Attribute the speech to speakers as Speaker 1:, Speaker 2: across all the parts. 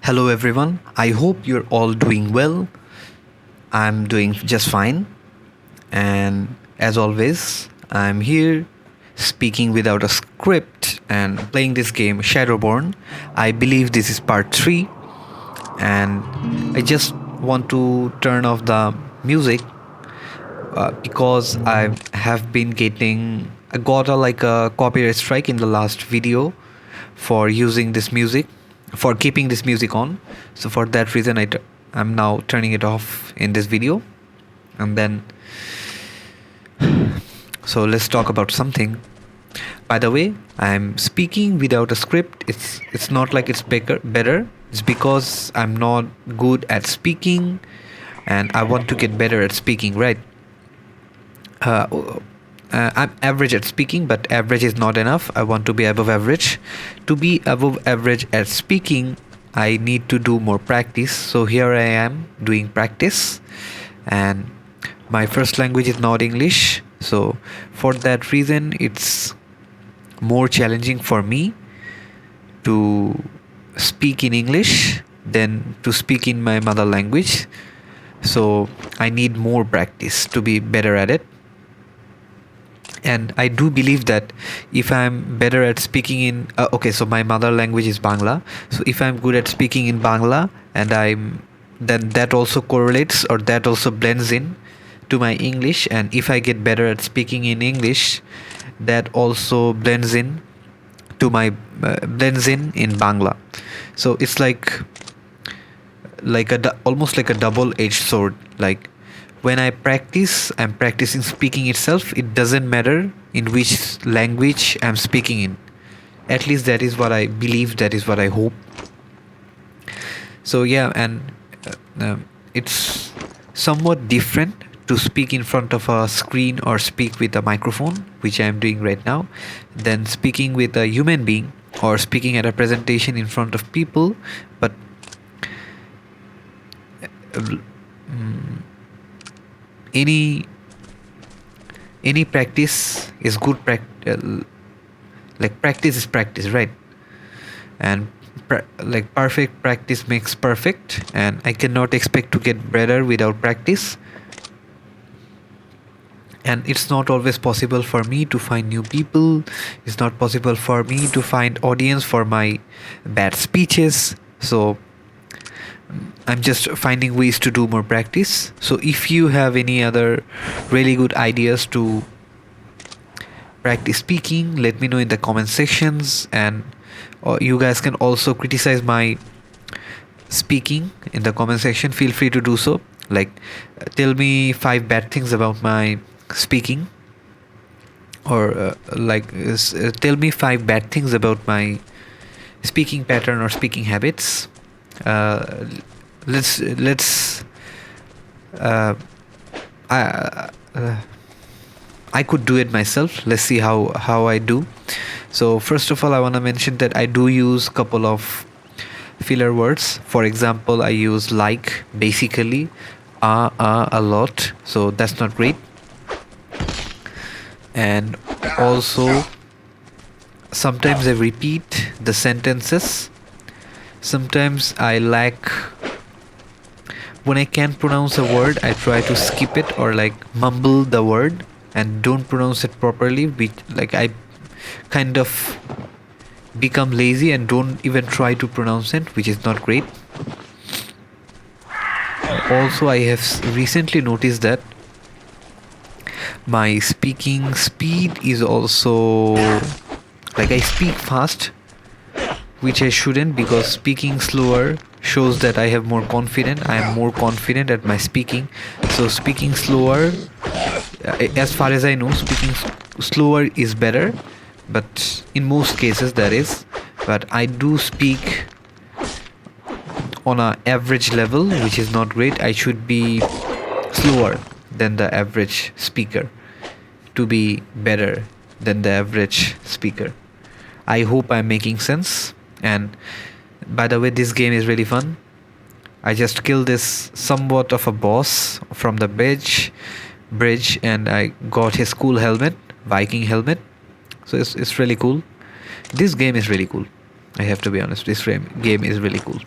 Speaker 1: Hello, everyone. I hope you're all doing well. I'm doing just fine. And as always, I'm here speaking without a script and playing this game, Shadowborn. I believe this is part 3. And I just want to turn off the music because I have been getting. I got a copyright strike in the last video for using this music, for keeping this music on. So for that reason, I'm now turning it off in this video. And then, so let's talk about something. By the way, I'm speaking without a script. It's not like it's better. It's because I'm not good at speaking, and I want to get better at speaking. Right? I'm average at speaking, but average is not enough. I want to be above average. To be above average at speaking, I need to do more practice. So here I am doing practice, and my first language is not English. So for that reason, it's more challenging for me to speak in English than to speak in my mother language. So I need more practice to be better at it. And I do believe that if I'm better at speaking in so my mother language is Bangla. So if I'm good at speaking in Bangla, and then that also correlates, or that also blends in to my English. And if I get better at speaking in English, that also blends in to my blends in Bangla. So it's almost like a double-edged sword. Like, when I practice, I'm practicing speaking itself. It doesn't matter in which language I'm speaking in. At least that is what I believe, that is what I hope. So yeah, and it's somewhat different to speak in front of a screen or speak with a microphone, which I'm doing right now, than speaking with a human being or speaking at a presentation in front of people. But any practice is good. Practice is practice, right? And perfect practice makes perfect, and I cannot expect to get better without practice. And it's not always possible for me to find new people. It's not possible for me to find audience for my bad speeches. So I'm just finding ways to do more practice. So if you have any other really good ideas to practice speaking, let me know in the comment sections. And you guys can also criticize my speaking in the comment section. Feel free to do so. Tell me 5 bad things about my speaking, or tell me 5 bad things about my speaking pattern or speaking habits. Let's I could do it myself. Let's see how I do. So first of all, I want to mention that I do use couple of filler words. For example, I use like, basically, a lot. So that's not great. And also, sometimes I repeat the sentences. Sometimes I lack. When I can't pronounce a word, I try to skip it or mumble the word and don't pronounce it properly. I kind of become lazy and don't even try to pronounce it, which is not great. Also, I have recently noticed that my speaking speed is also I speak fast, which I shouldn't, because speaking slower shows that I have more confidence. I am more confident at my speaking. So speaking slower, as far as I know, speaking slower is better, but in most cases that is. But I do speak on an average level, which is not great. I should be slower than the average speaker to be better than the average speaker. I hope I'm making sense. And by the way, this game is really fun. I just killed this somewhat of a boss from the bridge, and I got his cool helmet, Viking helmet. So it's really cool. This game is really cool. I have to be honest. This game is really cool.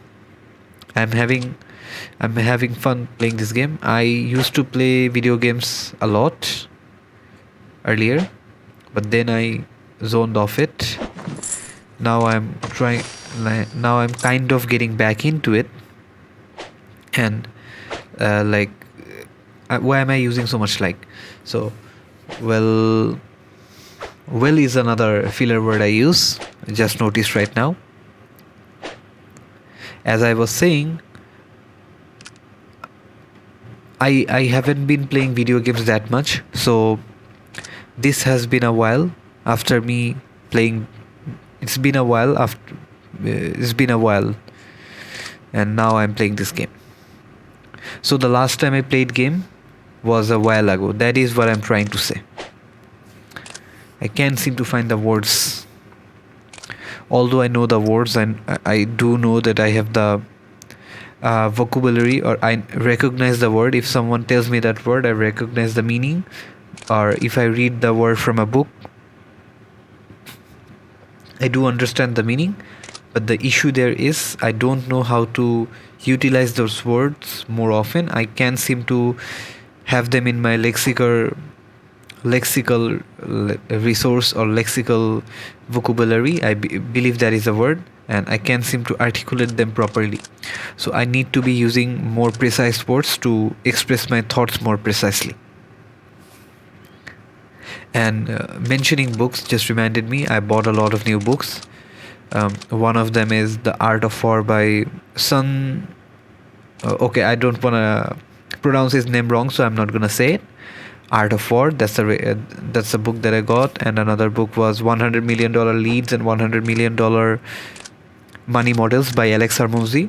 Speaker 1: I'm having I'm having fun playing this game. I used to play video games a lot earlier, but then I zoned off it. Now I'm trying. Now I'm kind of getting back into it, and like, why am I using so much like? So, well, well is another filler word I use. I just noticed right now. As I was saying, I haven't been playing video games that much, so this has been a while after me playing. It's been a while after. It's been a while, and now I'm playing this game. So the last time I played game was a while ago. That is what I'm trying to say. I can't seem to find the words. Although I know the words, and I do know that I have the vocabulary, or I recognize the word. If someone tells me that word, I recognize the meaning. Or if I read the word from a book, I do understand the meaning. But the issue there is I don't know how to utilize those words more often. I can't seem to have them in my lexical resource or lexical vocabulary. I believe that is a word, and I can't seem to articulate them properly. So I need to be using more precise words to express my thoughts more precisely. And mentioning books just reminded me, I bought a lot of new books. One of them is The Art of War by Sun. Okay, I don't want to pronounce his name wrong, so I'm not gonna say it. Art of War. That's a book that I got, and another book was $100 million Leads and $100 million Money Models by Alex Hormozi.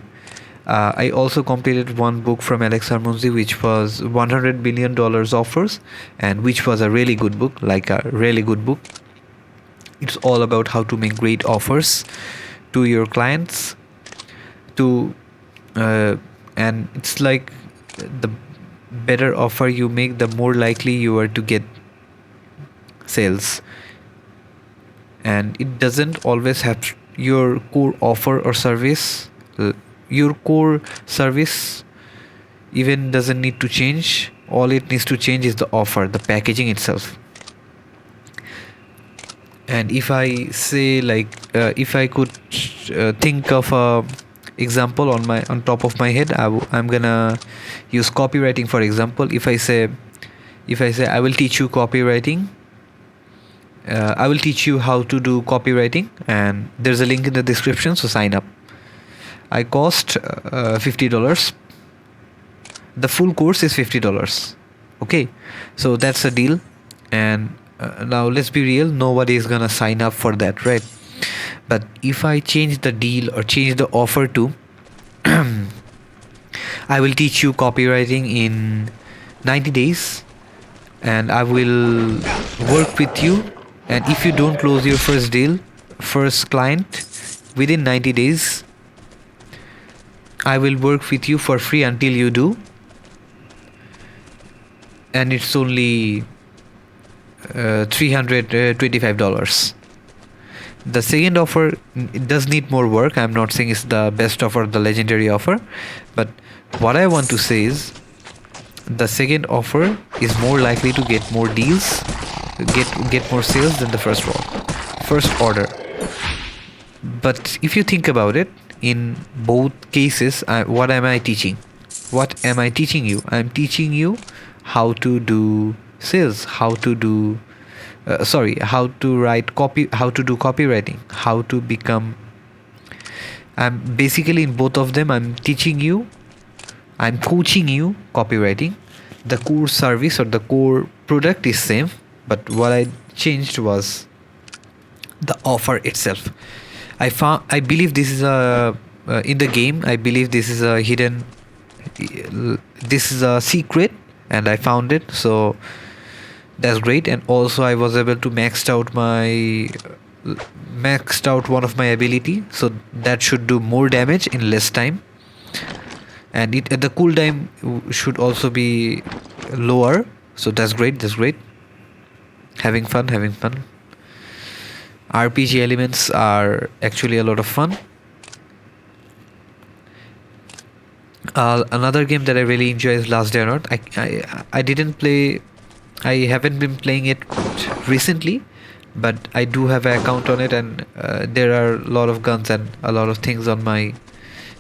Speaker 1: I also completed one book from Alex Hormozi, which was $100 billion Offers, and which was a really good book, like a really good book. It's all about how to make great offers to your clients. And it's like the better offer you make, the more likely you are to get sales. And it doesn't always have your core offer or service. Your core service even doesn't need to change. All it needs to change is the offer, the packaging itself. And if I say, like, if I could think of a example on top of my head, I'm gonna use copywriting for example. If I say I will teach you copywriting, I will teach you how to do copywriting, and there's a link in the description, so sign up. I cost $50. The full course is $50. Okay, so that's a deal. And now let's be real, nobody is gonna sign up for that, right? But if I change the deal or change the offer to I will teach you copywriting in 90 days, and I will work with you, and if you don't close your first client within 90 days, I will work with you for free until you do, and it's only $325. The second offer, it does need more work. I'm not saying it's the best offer, the legendary offer, but what I want to say is the second offer is more likely to get more deals, get more sales than the first order. But if you think about it, in both cases, what am I teaching? What am I teaching you? I'm teaching you how to do sales, how to do write copy, how to do copywriting, how to become. I'm basically, in both of them, I'm coaching you copywriting. The core service or the core product is same, but what I changed was the offer itself. I believe this is in the game, I believe this is a secret, and I found it, so that's great. And also I was able to maxed out one of my ability, so that should do more damage in less time, and the cooldown should also be lower, so that's great. Having fun. RPG elements are actually a lot of fun. Another game that I really enjoy is Last Day on Earth. I didn't play. I haven't been playing it recently, but I do have an account on it, and there are a lot of guns and a lot of things on my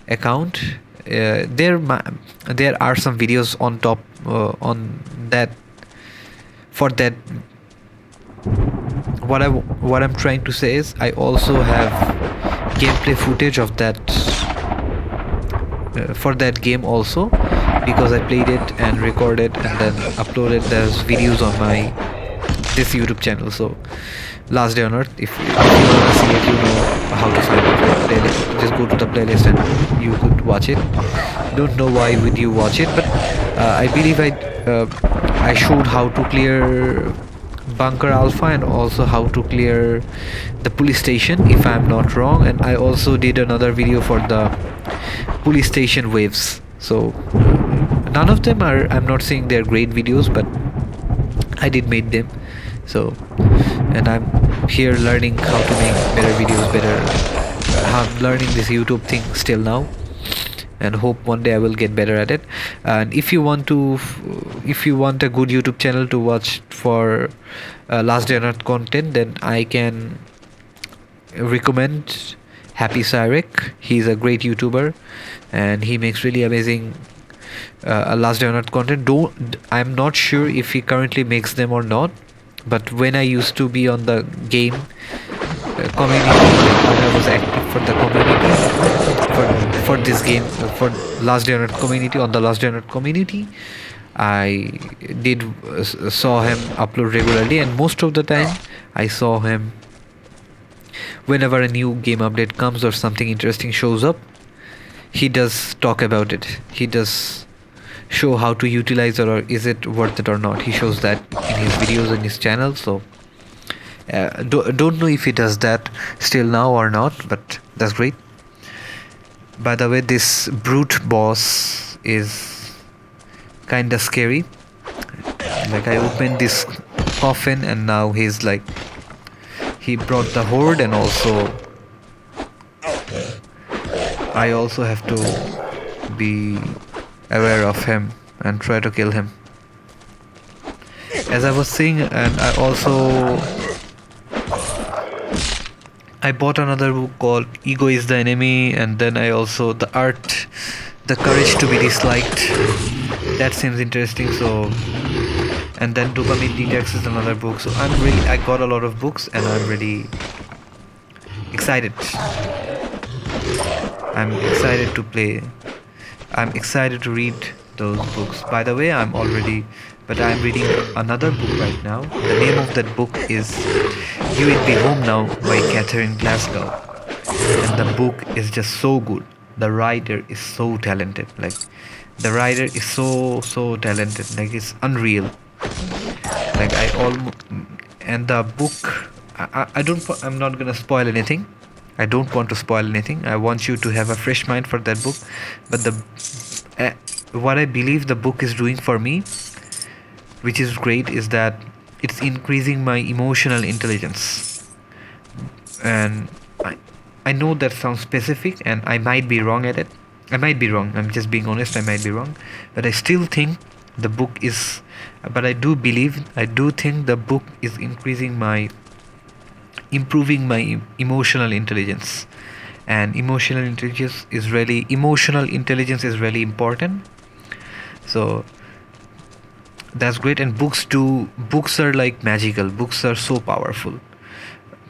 Speaker 1: account. There are some videos on top on that for that. What I'm trying to say is I also have gameplay footage of that for that game also, because I played it and recorded and then uploaded those videos on my this YouTube channel. So Last Day on Earth, if you want to see it, you know how to find it. Like, playlist, just go to the playlist and you could watch it. Don't know why would you watch it, but I believe I showed how to clear Bunker Alpha and also how to clear the police station, if I'm not wrong. And I also did another video for the police station waves. So none of them are, I'm not saying they're great videos, but I did make them. So, and I'm here learning how to make better videos, I'm learning this YouTube thing still now, and hope one day I will get better at it. And if you want a good YouTube channel to watch for Last Day on Earth content, then I can recommend Happy Cyrek. He's a great YouTuber and he makes really amazing Last Day on Earth content. I'm not sure if he currently makes them or not, but when I used to be on the game community, when I was active for the community for this game, for Last Day on Earth community, on the Last Day on Earth community, I did saw him upload regularly, and most of the time I saw him whenever a new game update comes or something interesting shows up. He does talk about it. He does show how to utilize it, or is it worth it or not. He shows that in his videos and his channel. So don't know if he does that still now or not, but that's great. By the way, this brute boss is kinda scary. Like, I opened this coffin and now he's like, he brought the horde, and also I also have to be aware of him and try to kill him. As I was saying, and I bought another book called Ego is the Enemy, and then I also the Courage to be Disliked. That seems interesting. So, and then Dopamine Detox is another book. So I got a lot of books and I'm really excited. I'm excited to play. I'm excited to read those books. By the way, I'm reading another book right now. The name of that book is You Will Be Home Now by Catherine Glasgow. And the book is just so good. The writer is so talented. Like, the writer is so talented. Like, it's unreal. Like, and the book, I'm not gonna spoil anything. I don't want to spoil anything. I want you to have a fresh mind for that book. But what I believe the book is doing for me, which is great, is that it's increasing my emotional intelligence. And I know that sounds specific, and I might be wrong at it. I might be wrong. I'm just being honest. I might be wrong, but I still think the book is. But I do think the book is improving my emotional intelligence, and emotional intelligence is really important. So that's great. And books are like magical. Books are so powerful.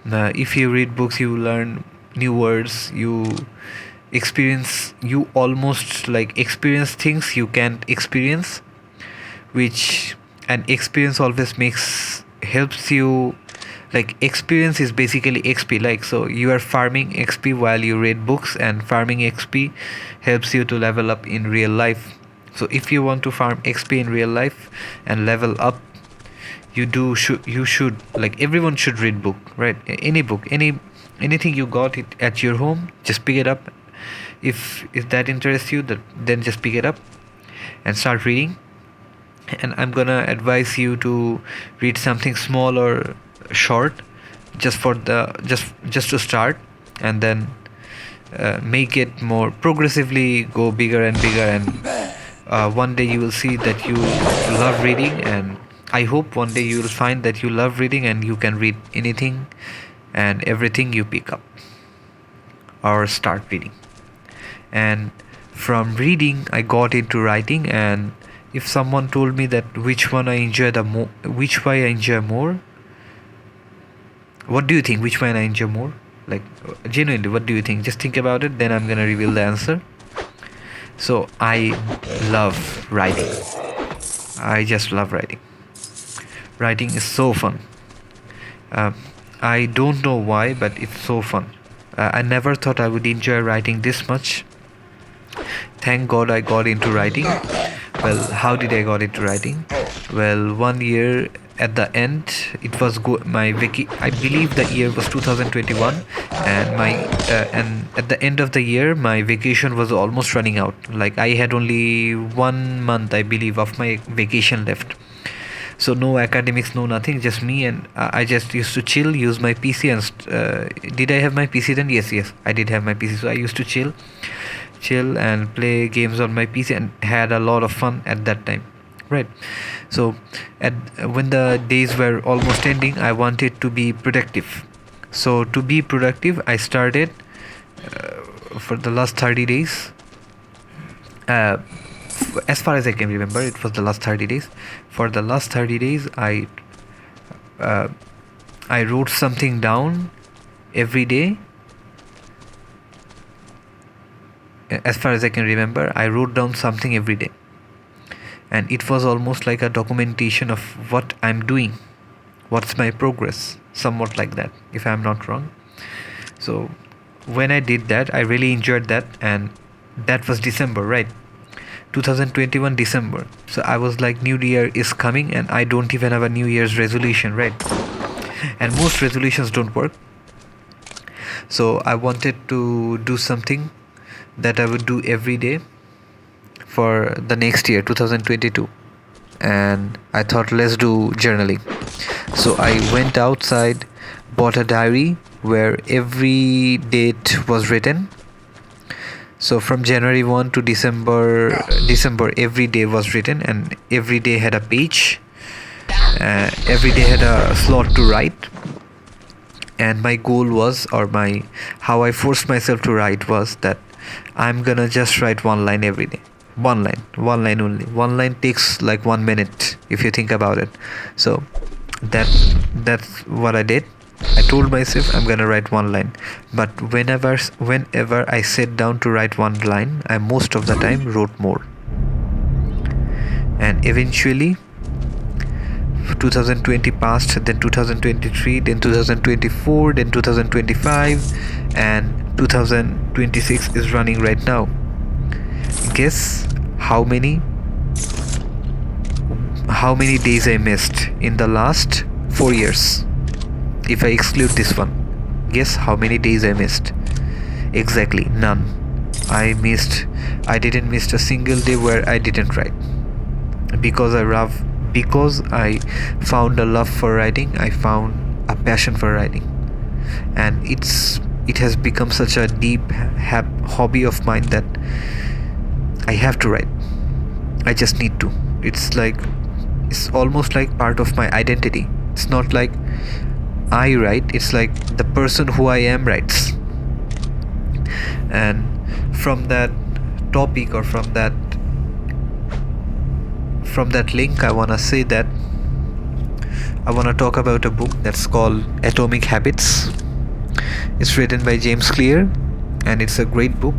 Speaker 1: If you read books, you learn new words, you almost like experience things you can't experience, and experience always helps you. Like, experience is basically XP. Like, so you are farming XP while you read books, and farming XP helps you to level up in real life. So if you want to farm XP in real life and level up, you should, like, everyone should read book, right? Any book, anything you got it at your home, just pick it up. If that interests you, then just pick it up and start reading. And I'm gonna advise you to read something small or short, just to start, and then make it more progressively go bigger and bigger, and one day you will see that you love reading, and I hope one day you will find that you love reading and you can read anything and everything you pick up or start reading. And from reading I got into writing, and if someone told me that which way I enjoy more, what do you think? Which one I enjoy more? Like, genuinely, what do you think? Just think about it, then I'm gonna reveal the answer. So I love writing. I just love writing. Writing is so fun. I don't know why, but it's so fun. I never thought I would enjoy writing this much. Thank God I got into writing. Well, how did I got into writing? Well, one year at the end, it was I believe the year was 2021, and and at the end of the year, my vacation was almost running out. Like, I had only 1 month, I believe, of my vacation left. So no academics, no nothing, just me, and I just used to chill, use my PC, and did I have my PC then? Yes, I did have my PC. So I used to chill and play games on my PC and had a lot of fun at that time, right? So when the days were almost ending, I wanted to be productive. So to be productive, I started for the last 30 days, as far as I can remember, it was the last 30 days. For the last 30 days, I wrote something down every day. As far as I can remember, I wrote down something every day, and it was almost like a documentation of what I'm doing, what's my progress, somewhat like that, if I'm not wrong. So when I did that, I really enjoyed that, and that was December, right? 2021 December. So I was like, New Year is coming, and I don't even have a New Year's resolution, right? And most resolutions don't work. So I wanted to do something that I would do every day for the next year, 2022. And I thought, let's do journaling. So I went outside, bought a diary where every date was written. So from January 1 to December, every day was written, and every day had a page. Every day had a slot to write. And my goal was, how I forced myself to write was that I'm gonna just write one line every day. One line only. One line takes like 1 minute if you think about it. So that's what I did. I told myself I'm gonna write one line, but whenever I sat down to write one line, I most of the time wrote more. And eventually 2020 passed, then 2023, then 2024, then 2025, and 2026 is running right now. Guess how many days I missed in the last 4 years? If I exclude this one, guess how many days I missed? Exactly none. I didn't miss a single day where I didn't write, because I found a love for writing. I found a passion for writing, and it has become such a deep hobby of mine that I have to write. I just need to. It's almost like part of my identity. It's not like I write, it's like the person who I am writes. And from that topic, or from that link, I want to say that I want to talk about a book that's called Atomic Habits. It's written by James Clear, and it's a great book.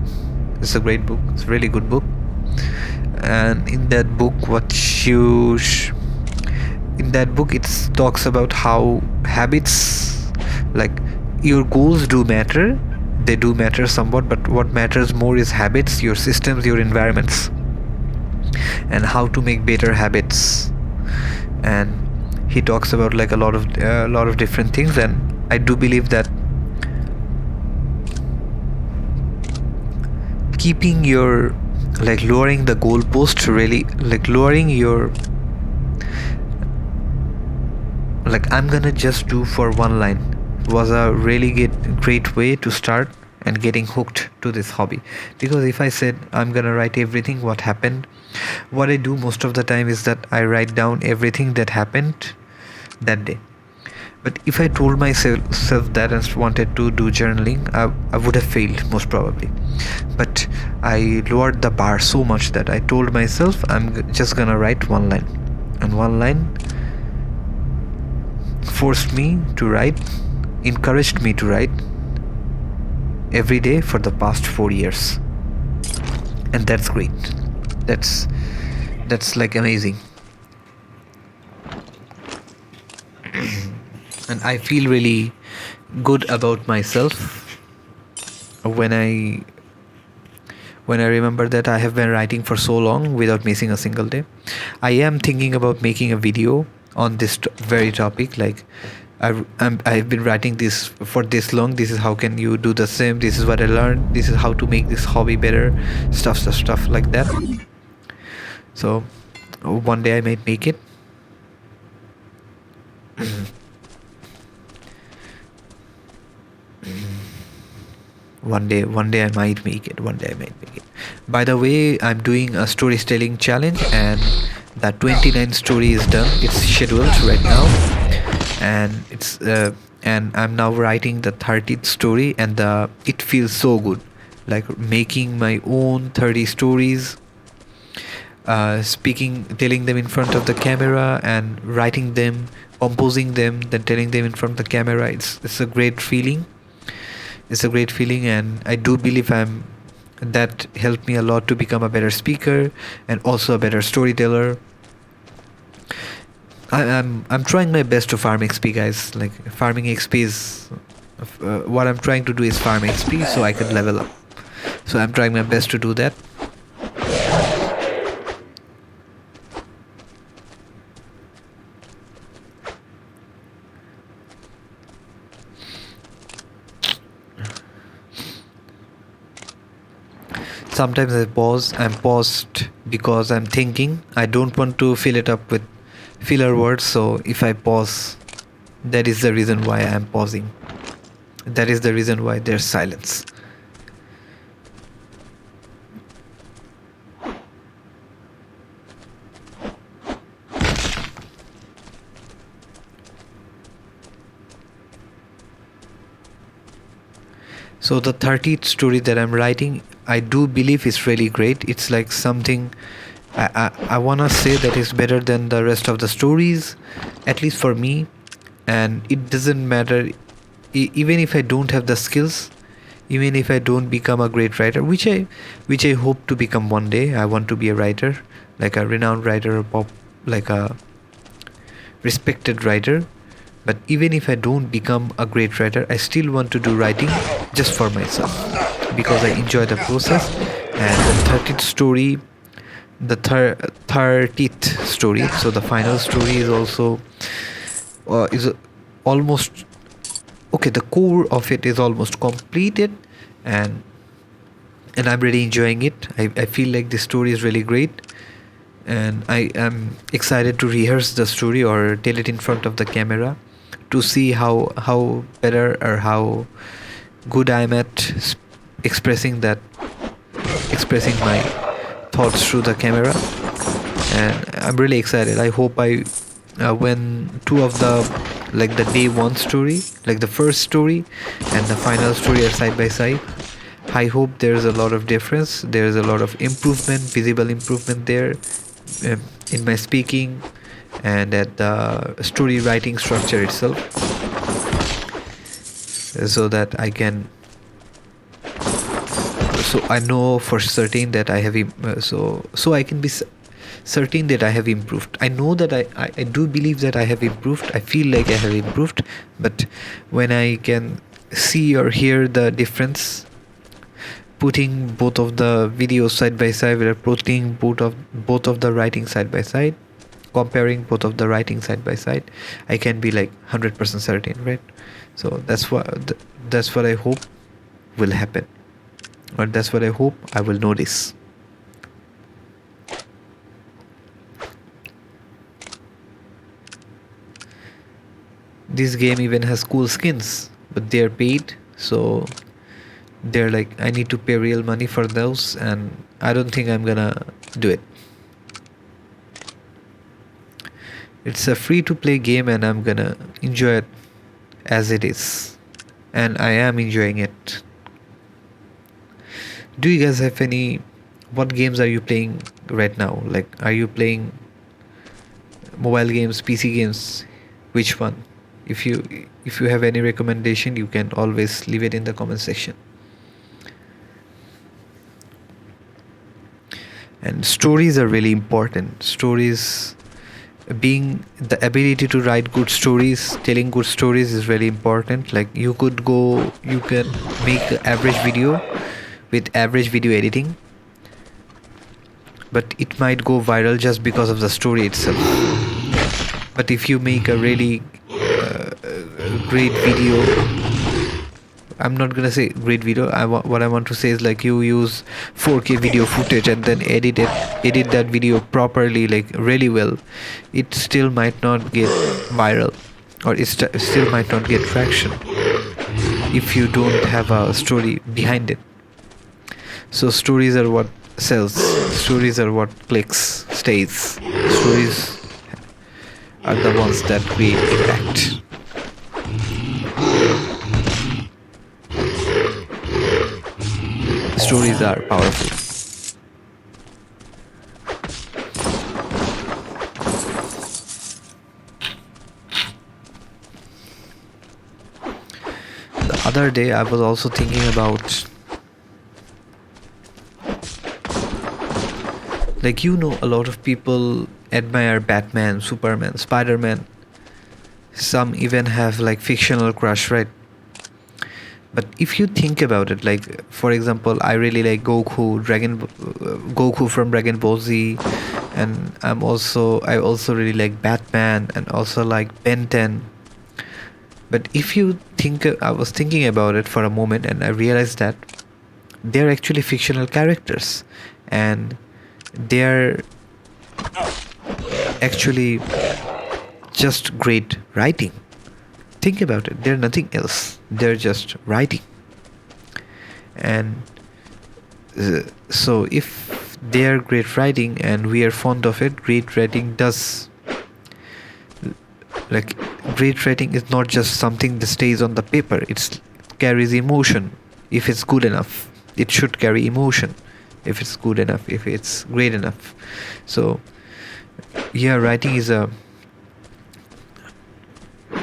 Speaker 1: It's a really good book. And in that book, it talks about how habits, like, your goals do matter. They do matter somewhat, but what matters more is habits, your systems, your environments, and how to make better habits. And he talks about like a lot of different things, and I do believe that keeping your, like, lowering the goalpost, really, like lowering your, like, I'm gonna just do for one line, was a really great way to start. and getting hooked to this hobby. Because if I said I'm gonna write everything what happened, what I do most of the time is that I write down everything that happened that day. But if I told myself that and wanted to do journaling, I would have failed most probably. But I lowered the bar so much that I told myself I'm just gonna write one line. And one line forced me to write, encouraged me to write every day for the past 4 years. And that's great. That's like amazing. And I feel really good about myself when I remember that I have been writing for so long without missing a single day. I am thinking about making a video on this very topic. Like I've been writing this for this long. This is how can you do the same. This is what I learned. This is how to make this hobby better. Stuff like that. So one day I might make it. One day I might make it. By the way, I'm doing a storytelling challenge, and the 29 story is done. It's scheduled right now, and I'm now writing the 30th story, and it feels so good, like making my own 30 stories, telling them in front of the camera, and writing them, composing them, then telling them in front of the camera. It's a great feeling. And I do believe that helped me a lot to become a better speaker and also a better storyteller. I'm trying my best to farm XP, guys. Like farming XP is what I'm trying to do is farm XP so I can level up. So I'm trying my best to do that. Sometimes I'm paused because I'm thinking. I don't want to fill it up with filler words, so if I pause, that is the reason why I'm pausing. That is the reason why there's silence. So the 30th story that I'm writing, I do believe is really great. It's like something I wanna say that is better than the rest of the stories, at least for me. And it doesn't matter, even if I don't have the skills, even if I don't become a great writer, which I hope to become one day. I want to be a writer, like a renowned writer, like a respected writer. But even if I don't become a great writer, I still want to do writing just for myself because I enjoy the process. And the 30th story, the 30th story, so the final story is also is almost okay. The core of it is almost completed, and I'm really enjoying it. I feel like the story is really great, and I am excited to rehearse the story or tell it in front of the camera to see how better or how good I'm at expressing my thoughts through the camera. And I'm really excited. I hope when two of the like the day one story, like the first story and the final story are side by side, I hope there's a lot of difference, there's a lot of improvement, visible improvement there, in my speaking and at the story writing structure itself, so that I know for certain that I have so I can be certain that I have improved. I know that I do believe that I have improved. I feel like I have improved, but when I can see or hear the difference, putting both of the videos side by side, we're putting both of the writing side by side, comparing both of the writing side by side, I can be like 100% certain, right? So that's what I hope will happen, or that's what I hope I will notice. This game even has cool skins, but they're paid, so they're like, I need to pay real money for those, and I don't think I'm gonna do it. It's a free to play game, and I'm gonna enjoy it as it is, and I am enjoying it. Do you guys have any, what games are you playing right now? Like, are you playing mobile games, PC games? Which one? If you have any recommendation, you can always leave it in the comment section. And stories are really important. Stories, being the ability to write good stories, telling good stories is really important. Like, you can make an average video with average video editing, but it might go viral just because of the story itself. But if you make a really great video, I'm not gonna say great video, what I want to say is, like, you use 4K video footage and then edit that video properly, like really well, it still might not get viral, or it still might not get traction if you don't have a story behind it. So stories are what sells, stories are what clicks, stays, stories are the ones that create impact. Stories are powerful. The other day I was also thinking about, like, a lot of people admire Batman, Superman, Spider-Man. Some even have like fictional crush, right? But if you think about it, like, for example, I really like Goku from Dragon Ball Z, and I also really like Batman, and also like Ben 10. But if you think, I was thinking about it for a moment, and I realized that they're actually fictional characters, and they're actually just great writing. Think about it, they're nothing else, they're just writing. And so if they're great writing and we are fond of it, great writing is not just something that stays on the paper, it carries emotion. If it's good enough, it should carry emotion. If it's good enough, if it's great enough. So yeah, writing is a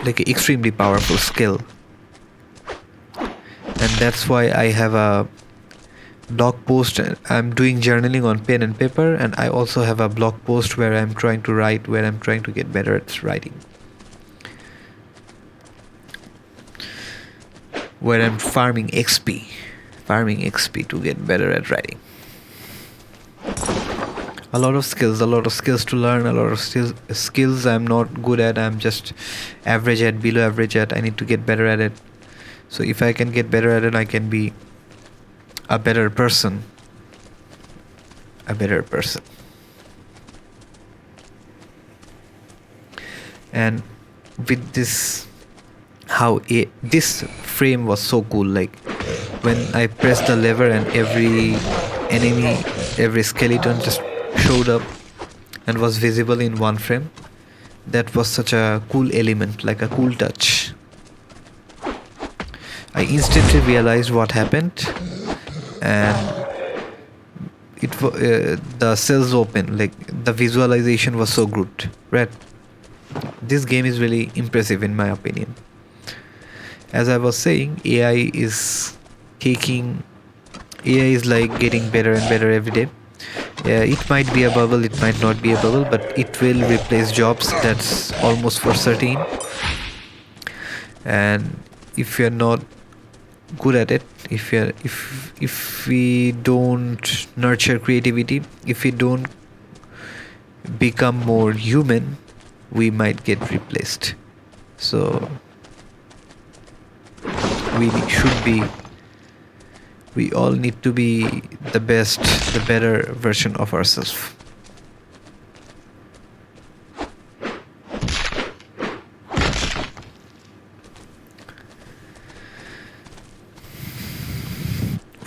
Speaker 1: extremely powerful skill, and that's why I have a blog post. I'm doing journaling on pen and paper, and I also have a blog post where I'm trying to get better at writing, where I'm farming XP to get better at writing. A lot of skills to learn, a lot of skills I'm not good at, I'm just average at, below average at. I need to get better at it. So if I can get better at it, I can be a better person. And with this, this frame was so cool, like when I pressed the lever and every enemy, every skeleton just showed up and was visible in one frame. That was such a cool element, like a cool touch. I instantly realized what happened, and the cells open, like the visualization was so good, right? This game is really impressive in my opinion. As I was saying, AI is like getting better and better every day. It might be a bubble, it might not be a bubble, but it will replace jobs, that's almost for certain. And if you're not good at it, if we don't nurture creativity, if we don't become more human, we might get replaced. So we all need to be the better version of ourselves.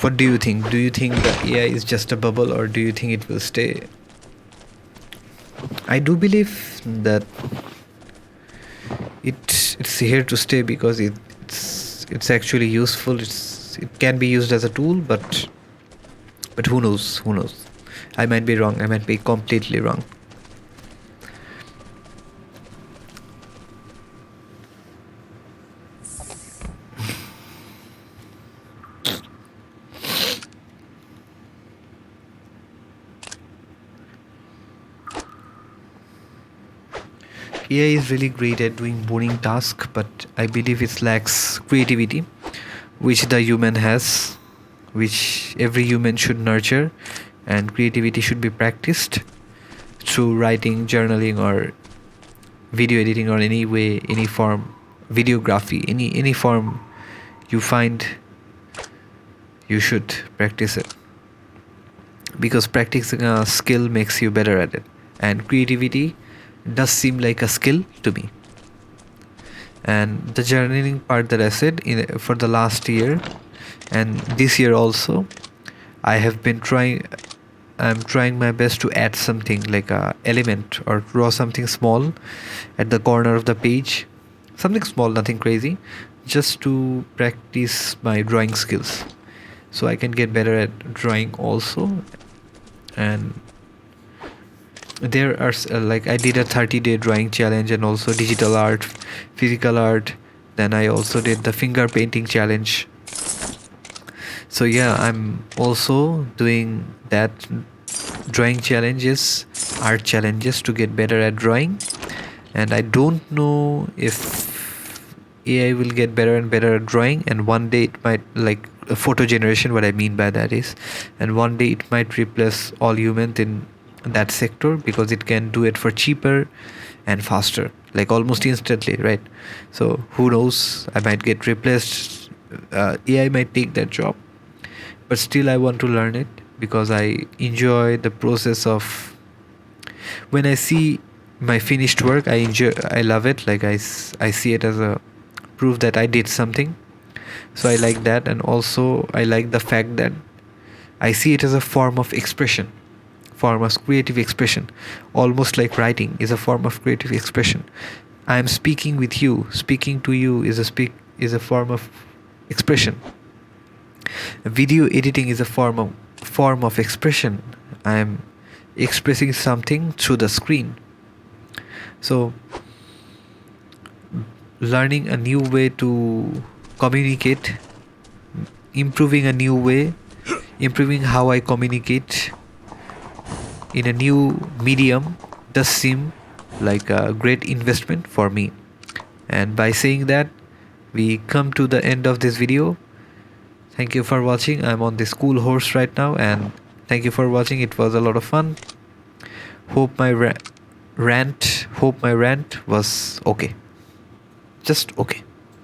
Speaker 1: What do you think? Do you think the AI is just a bubble, or do you think it will stay? I do believe that it's here to stay because it's actually useful. It can be used as a tool, but who knows? Who knows? I might be wrong. I might be completely wrong. AI is really great at doing boring tasks, but I believe it lacks creativity, which the human has, which every human should nurture, and creativity should be practiced through writing, journaling, or video editing, or any way, any form, videography, any form you find, you should practice it, because practicing a skill makes you better at it, and creativity does seem like a skill to me. And the journaling part that I said, for the last year and this year also, I'm trying my best to add something like a element or draw something small at the corner of the page, something small, nothing crazy, just to practice my drawing skills, so I can get better at drawing also. And there are like I did a 30-day drawing challenge, and also digital art, physical art. Then I also did the finger painting challenge. So yeah, I'm also doing that, drawing challenges, art challenges, to get better at drawing. And I don't know if AI will get better and better at drawing, and one day it might, like photo generation, what I mean by that is, and one day it might replace all humans in that sector, because it can do it for cheaper and faster, like almost instantly, right? So who knows, I might get replaced. AI might take that job, but still I want to learn it, because I enjoy the process of, when I see my finished work, I love it. Like I see it as a proof that I did something, so I like that. And also I like the fact that I see it as a form of expression, form of creative expression, almost like writing is a form of creative expression. I am speaking with you, speaking to you is a form of expression. Video editing is a form of expression. I am expressing something through the screen. So learning a new way to communicate, improving a new way, improving how I communicate in a new medium, does seem like a great investment for me. And by saying that, we come to the end of this video. Thank you for watching. I'm on the school horse right now, and thank you for watching. It was a lot of fun. Hope my rant was okay. Just okay.